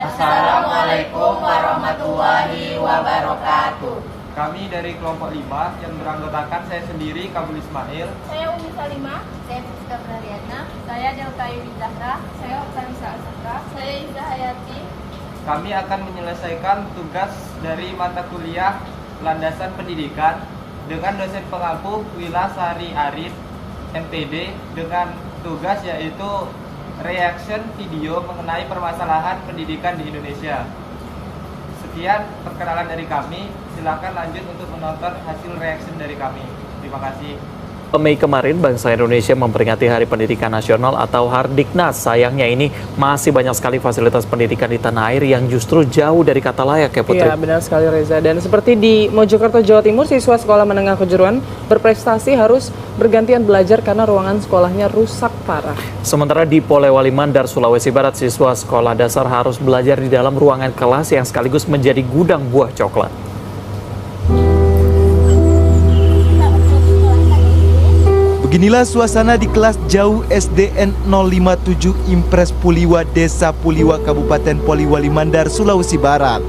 Assalamualaikum warahmatullahi wabarakatuh. Kami dari kelompok 5 yang beranggotakan saya sendiri, Kabul Ismail. Saya Umi Salimah. Saya Priska Prariana. Saya Delta Yudi Zahra. Saya Oktanisa Asaka. Saya Iza Hayati. Kami akan menyelesaikan tugas dari mata kuliah Landasan Pendidikan dengan dosen pengampu Wila Sari Arid, MPD, dengan tugas yaitu reaction video mengenai permasalahan pendidikan di Indonesia. Sekian perkenalan dari kami. Silakan lanjut untuk menonton hasil reaction dari kami. Terima kasih. Mei kemarin, bangsa Indonesia memperingati Hari Pendidikan Nasional atau Hardiknas. Sayangnya ini masih banyak sekali fasilitas pendidikan di tanah air yang justru jauh dari kata layak ya Putri. Iya benar sekali Reza. Dan seperti di Mojokerto, Jawa Timur, siswa sekolah menengah kejuruan berprestasi harus bergantian belajar karena ruangan sekolahnya rusak parah. Sementara di Polewali Mandar, Sulawesi Barat, siswa sekolah dasar harus belajar di dalam ruangan kelas yang sekaligus menjadi gudang buah coklat. Beginilah suasana di kelas jauh SDN 057 Impres Puliwa, Desa Puliwa, Kabupaten Polewali Mandar, Sulawesi Barat.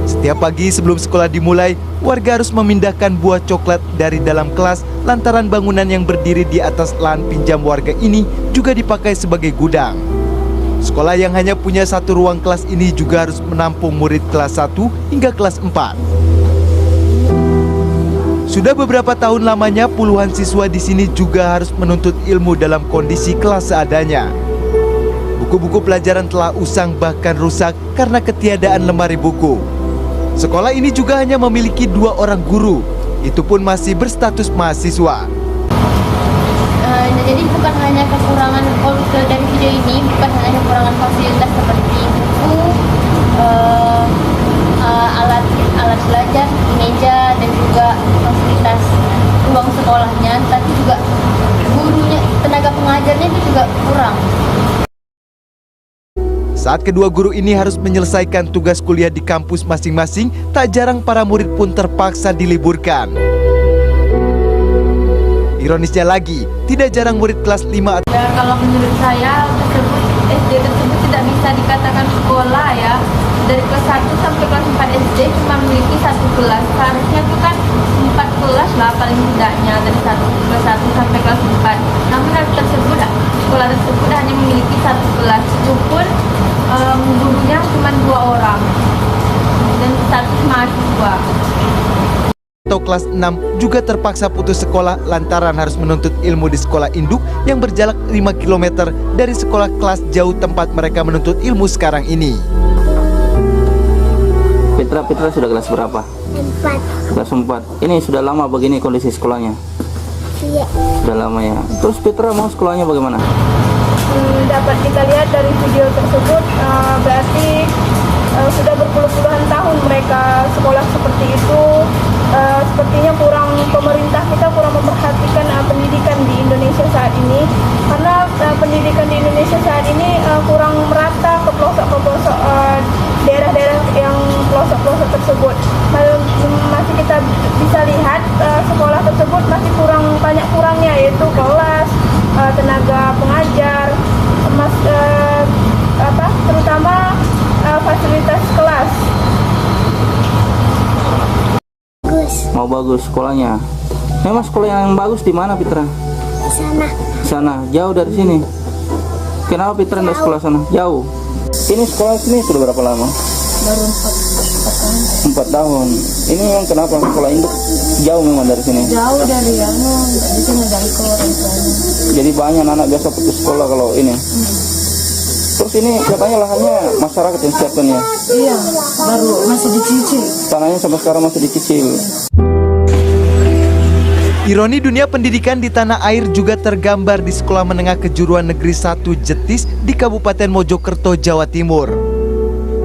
Setiap pagi sebelum sekolah dimulai, warga harus memindahkan buah coklat dari dalam kelas lantaran bangunan yang berdiri di atas lahan pinjam warga ini juga dipakai sebagai gudang. Sekolah yang hanya punya satu ruang kelas ini juga harus menampung murid kelas 1 hingga kelas 4. Sudah beberapa tahun lamanya puluhan siswa di sini juga harus menuntut ilmu dalam kondisi kelas seadanya. Buku-buku pelajaran telah usang bahkan rusak karena ketiadaan lemari buku. Sekolah ini juga hanya memiliki 2 orang guru, itu pun masih berstatus mahasiswa. Jadi bukan hanya kekurangan dari video ini, bukan hanya kekurangan fasilitas seperti buku, alat belajar, meja, dan juga fasilitas ruang sekolahnya, tapi juga gurunya, tenaga pengajarnya itu juga kurang. Saat kedua guru ini harus menyelesaikan tugas kuliah di kampus masing-masing, tak jarang para murid pun terpaksa diliburkan. Ironisnya lagi, tidak jarang murid kelas 5 Ya, kalau menurut saya SD tersebut tidak bisa dikatakan sekolah ya. Dari kelas 1 sampai kelas 4 SD cuma memiliki satu kelas. Seharusnya itu kan 4 kelas lah paling tidaknya, dari kelas 1 sampai kelas 4. Namun sekolah tersebut hanya memiliki satu kelas. Itu pun gurunya cuma 2 orang dan satu mahasiswa. atau kelas 6 juga terpaksa putus sekolah lantaran harus menuntut ilmu di sekolah induk yang berjarak 5 km dari sekolah kelas jauh tempat mereka menuntut ilmu sekarang ini. Petra sudah kelas berapa? 4. Kelas 4. Ini sudah lama begini kondisi sekolahnya? Iya. Sudah lama ya. Terus Petra mau sekolahnya bagaimana? Dapat kita lihat dari video tersebut, berarti sudah berpuluh-puluhan tahun mereka sekolah seperti itu. Sepertinya pemerintah kita kurang memperhatikan pendidikan di Indonesia saat ini, karena pendidikan di Indonesia saat ini kurang merata ke pelosok-pelosok daerah-daerah yang pelosok-pelosok tersebut. Masih kita bisa lihat sekolah tersebut masih banyak kurangnya, yaitu kelas, tenaga pengajar, terutama fasilitas kelas. Mau bagus sekolahnya. Memang sekolah yang bagus di mana Petra? Sana, jauh dari sini. Kenapa Petra tidak sekolah sana? Jauh. Ini sekolah sini sudah berapa lama? Baru 4 tahun. Ini memang kenapa sekolah induk jauh memang dari sini? jauh dari di sini dari keluarga. Jadi banyak anak biasa putus sekolah kalau ini. Terus ini katanya lahannya masyarakat yang siapkan ya? Iya, baru masih dicicil. Tanahnya sampai sekarang masih dicicil. Ironi dunia pendidikan di tanah air juga tergambar di Sekolah Menengah Kejuruan Negeri 1 Jetis di Kabupaten Mojokerto, Jawa Timur.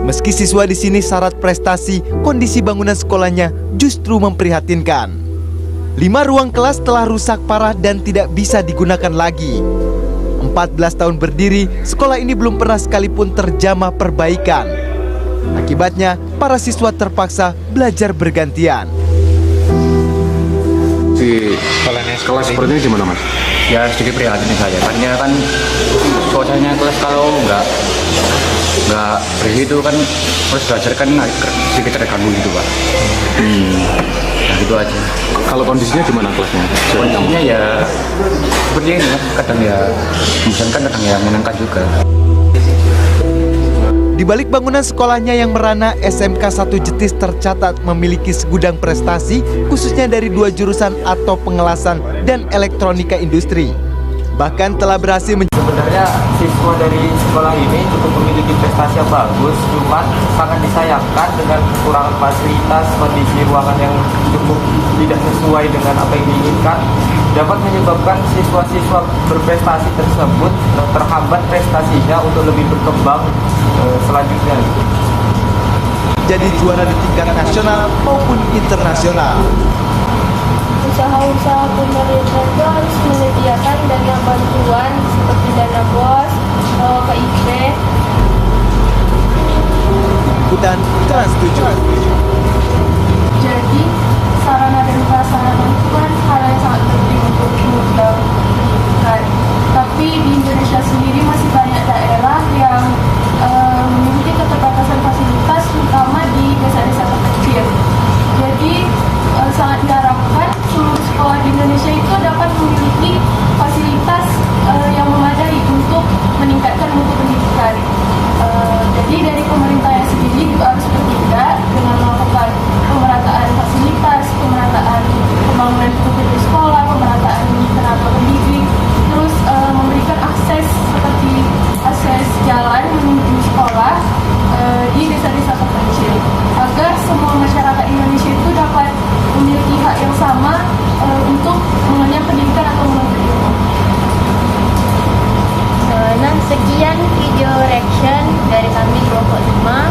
Meski siswa di sini syarat prestasi, kondisi bangunan sekolahnya justru memprihatinkan. 5 ruang kelas telah rusak parah dan tidak bisa digunakan lagi. 14 tahun berdiri, sekolah ini belum pernah sekalipun terjamah perbaikan. Akibatnya, para siswa terpaksa belajar bergantian. Di kelas seperti ini gimana Mas? Ya sedikit prihatin saja, karena kan suasananya kelas kalau enggak nggak begitu itu kan harus belajar kan sedikit terganggu gitu Pak. Nah gitu aja. Kalau kondisinya gimana kelasnya? Kondisinya ya seperti ini Mas, kadang ya membosankan, kadang ya menyenangkan juga. Di balik bangunan sekolahnya yang merana, SMK 1 Jetis tercatat memiliki segudang prestasi khususnya dari 2 jurusan atau pengelasan dan elektronika industri. Bahkan telah berhasil Sebenarnya siswa dari sekolah ini cukup memiliki prestasi yang bagus, cuma sangat disayangkan dengan kekurangan fasilitas, kondisi ruangan yang cukup tidak sesuai dengan apa yang diinginkan, dapat menyebabkan siswa-siswa berprestasi tersebut terhambat prestasinya untuk lebih berkembang selanjutnya. jadi juara di tingkat nasional maupun internasional. Usaha-usaha pemerintah itu harus menyediakan dana bantuan seperti dana BOS, KIP. Liputan Trans 7. Jadi sarana dan prasarana itu kan hal yang sangat penting untuk dilakukan. Tapi di Indonesia sendiri masih banyak daerah yang memiliki keterbatasan fasilitas, terutama di desa-desa terkecil. Jadi sangat diharapkan seluruh sekolah di Indonesia itu dapat memiliki fasilitas yang memadai untuk meningkatkan mutu pendidikan. Jadi dari pemerintahnya sendiri juga harus bertindak dengan melakukan pemerataan fasilitas, pemerataan pembangunan infrastruktur sekolah, pemerataan tenaga pendidik, terus memberikan akses seperti akses jalan menuju sekolah di desa-desa terpencil, agar semua masyarakat Indonesia itu dapat memiliki hak yang sama untuk mengenyam pendidikan atau menuntut ilmu. Nah, sekian video reaction dari kami kelompok 5.